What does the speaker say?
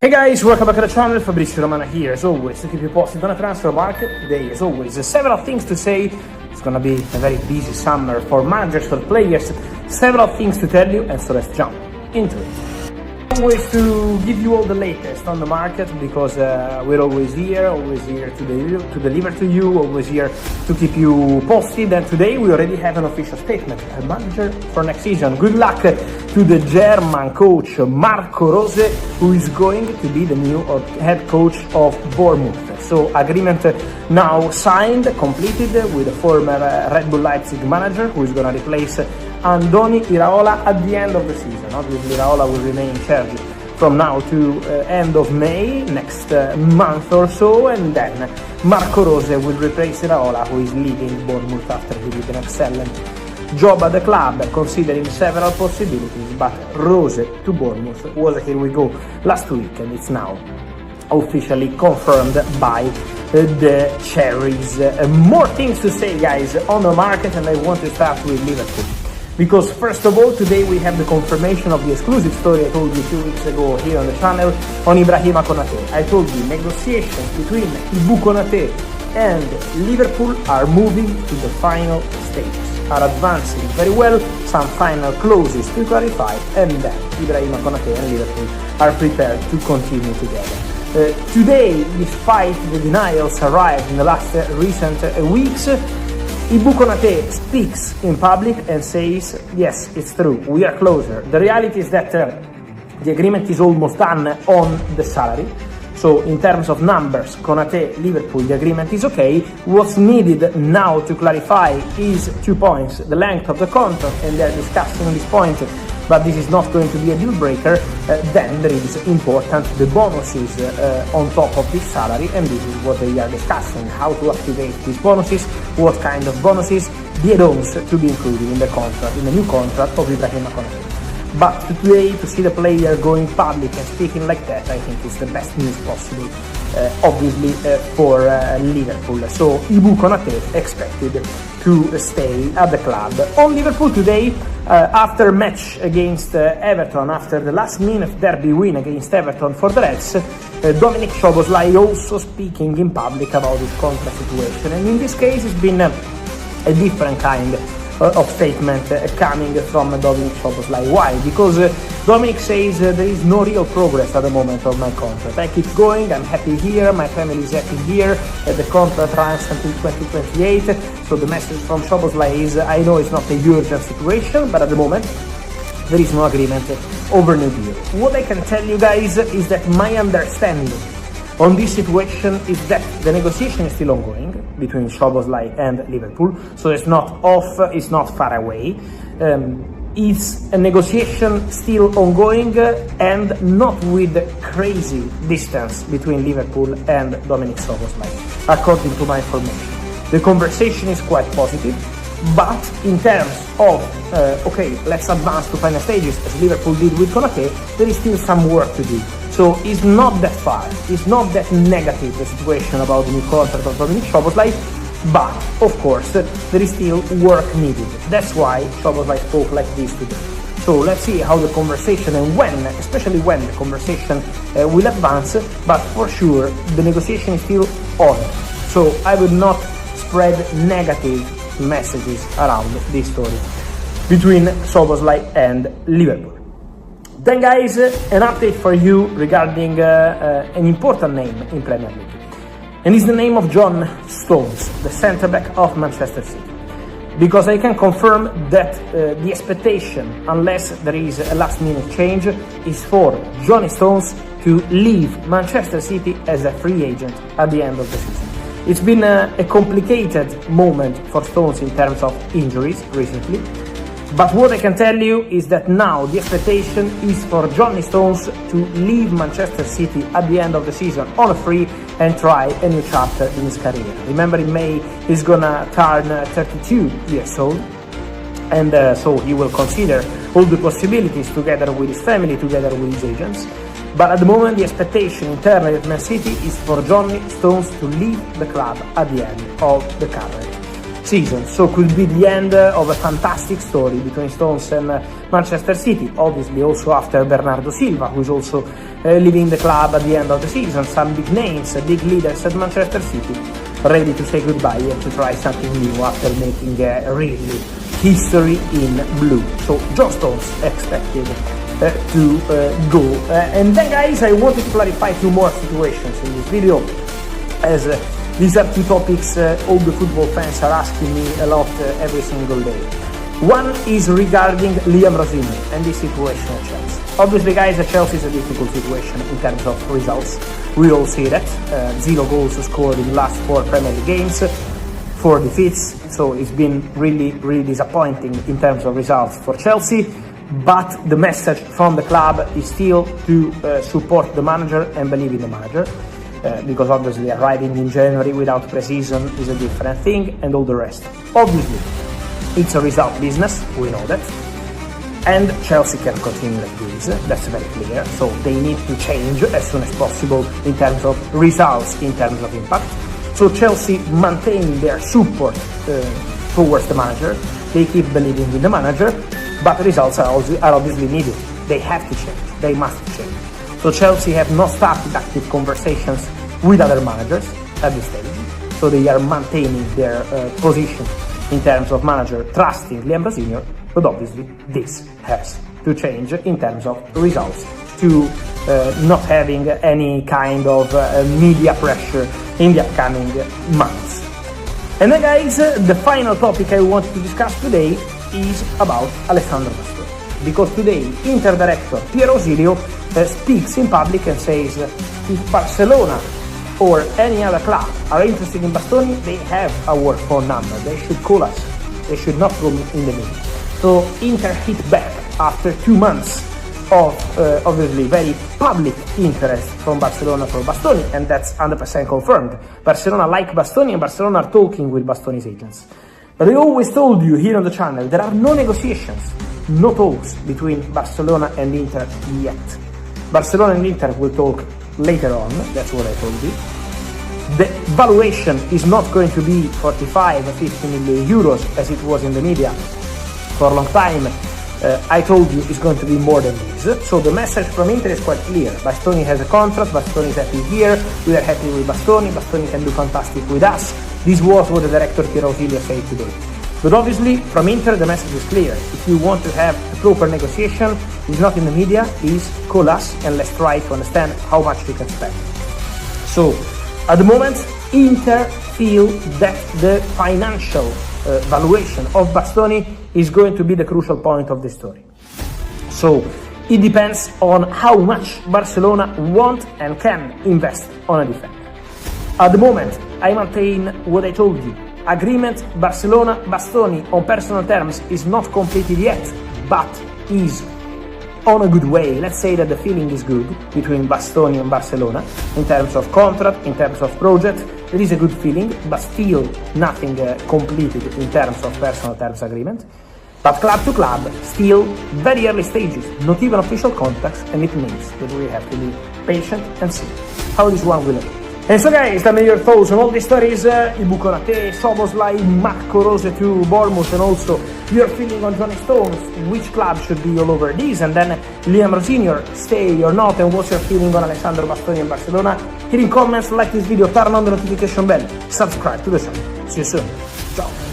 Hey guys, welcome back to the channel. Fabrizio Romano here, as always, to keep you posted on the transfer market. Today, as always, several things to say. It's gonna be a very busy summer for managers, for players, several things to tell you, and so let's jump into it. Always to give you all the latest on the market, because we're always here to deliver to you, always here to keep you posted. And today we already have an official statement, a manager for next season. Good luck to the German coach Marco Rose, who is going to be the new head coach of Bournemouth. So agreement now signed, completed with the former Red Bull Leipzig manager, who is going to replace Andoni Iraola at the end of the season. Obviously, Iraola will remain in charge from now to end of May, next month or so, and then Marco Rose will replace Iraola, who is leaving Bournemouth after he did an excellent job at the club, considering several possibilities. But Rose to Bournemouth was, here we go, last week, and it's now officially confirmed by the Cherries. More things to say, guys, on the market, and I want to start with Liverpool. Because first of all, today we have the confirmation of the exclusive story I told you 2 weeks ago here on the channel on Ibrahima KONATÉ. I told you negotiations between KONATÉ and Liverpool are moving to the final stages, are advancing very well, some final clauses to clarify, and then Ibrahima KONATÉ and Liverpool are prepared to continue together. Today, despite the denials arrived in the last recent weeks, KONATÉ speaks in public and says, yes, it's true, we are closer. The reality is that the agreement is almost done on the salary. So in terms of numbers, KONATÉ, Liverpool, the agreement is okay. What's needed now to clarify is 2 points, the length of the contract, and they're discussing this point, but this is not going to be a deal breaker. Then there is important the bonuses on top of this salary, and this is what they are discussing, how to activate these bonuses, what kind of bonuses, the add-ons to be included in the contract, in the new contract of Ibrahima KONATÉ. But today, to see the player going public and speaking like that, I think is the best news possible, obviously, for Liverpool. So KONATÉ expected to stay at the club. On Liverpool today, after match against Everton, after the last-minute derby win against Everton for the Reds, Dominic SZOBOZLAI also speaking in public about his contract situation. And in this case, it's been a different kind of statement coming from Dominic SZOBOZLAI. Why? Because Dominic says there is no real progress at the moment of my contract. I keep going, I'm happy here, my family is happy here, the contract runs until 2028. So the message from SZOBOZLAI is, I know it's not a urgent situation, but at the moment there is no agreement over new deal. What I can tell you guys is that my understanding on this situation is that the negotiation is still ongoing between SZOBOZLAI and Liverpool, so it's not off, it's not far away. It's a negotiation still ongoing and not with crazy distance between Liverpool and Dominic SZOBOZLAI, according to my information. The conversation is quite positive, but in terms of, okay, let's advance to final stages, as Liverpool did with KONATÉ, there is still some work to do. So it's not that far, it's not that negative, the situation about the new contract of Dominic SZOBOZLAI, but of course there is still work needed. That's why SZOBOZLAI spoke like this today. So let's see how the conversation and when, especially when the conversation will advance, but for sure the negotiation is still on. So I would not spread negative messages around this story between SZOBOZLAI and Liverpool. Then guys, an update for you regarding an important name in Premier League. And it's the name of John Stones, the centre-back of Manchester City. Because I can confirm that the expectation, unless there is a last-minute change, is for Johnny Stones to leave Manchester City as a free agent at the end of the season. It's been a complicated moment for Stones in terms of injuries recently. But what I can tell you is that now the expectation is for Johnny Stones to leave Manchester City at the end of the season on a free and try a new chapter in his career. Remember, in May he's gonna turn 32 years old, and so he will consider all the possibilities together with his family, together with his agents. But at the moment the expectation internally at Man City is for Johnny Stones to leave the club at the end of the current season. So could be the end of a fantastic story between Stones and Manchester City. Obviously also after Bernardo Silva, who is also leaving the club at the end of the season. Some big names, big leaders at Manchester City ready to say goodbye and to try something new after making really history in blue. So John Stones expected to go. And then guys, I wanted to clarify two more situations in this video, as these are two topics all the football fans are asking me a lot every single day. One is regarding Liam Rosinha and this situation at Chelsea. Obviously guys, at Chelsea is a difficult situation in terms of results. We all see that. 0 goals scored in the last 4 Premier League games, 4 defeats, so it's been really disappointing in terms of results for Chelsea. But the message from the club is still to support the manager and believe in the manager, because obviously arriving in January without pre-season is a different thing, and all the rest. Obviously, it's a result business, we know that, and Chelsea can continue like this, that's very clear, so they need to change as soon as possible in terms of results, in terms of impact. So Chelsea maintain their support towards the manager, they keep believing in the manager, but results are obviously needed. They have to change, they must change. So Chelsea have not started active conversations with other managers at this stage, so they are maintaining their position in terms of manager trusting Liam Rosinha, but obviously this has to change in terms of results, to not having any kind of media pressure in the upcoming months. And then guys, the final topic I want to discuss today is about Alessandro Bastoni, because today Inter director Piero Silio speaks in public and says if Barcelona or any other club are interested in Bastoni, they have our phone number, they should call us, they should not go in the media. So Inter hit back after 2 months of obviously very public interest from Barcelona for Bastoni, and that's 100% confirmed. Barcelona like Bastoni and Barcelona are talking with Bastoni's agents. But I always told you here on the channel, there are no negotiations, no talks between Barcelona and Inter yet. Barcelona and Inter will talk later on, that's what I told you. The valuation is not going to be 45 or 50 million euros as it was in the media for a long time. I told you it's going to be more than this. So the message from Inter is quite clear. Bastoni has a contract, Bastoni is happy here, we are happy with Bastoni, Bastoni can do fantastic with us. This was what the director Piero Silio said today. But obviously from Inter the message is clear. If you want to have a proper negotiation, it's not in the media, is call us and let's try to understand how much we can spend. So at the moment, Inter feel that the financial valuation of Bastoni is going to be the crucial point of the story. So it depends on how much Barcelona want and can invest on a defender. At the moment, I maintain what I told you. Agreement Barcelona-Bastoni on personal terms is not completed yet, but is on a good way. Let's say that the feeling is good between Bastoni and Barcelona in terms of contract, in terms of project. There is a good feeling, but still nothing completed in terms of personal terms agreement. But club to club, still very early stages, not even official contacts, and it means that we have to be patient and see how this one will end. And so guys, tell me your thoughts on all these stories, KONATÉ, SZOBOZLAI, Marco Rose to Bournemouth, and also your feeling on Johnny Stones, which club should be all over this, and then Liam Rosinha, stay or not, and what's your feeling on Alessandro Bastoni and Barcelona? Here in comments, like this video, turn on the notification bell, subscribe to the channel. See you soon. Ciao.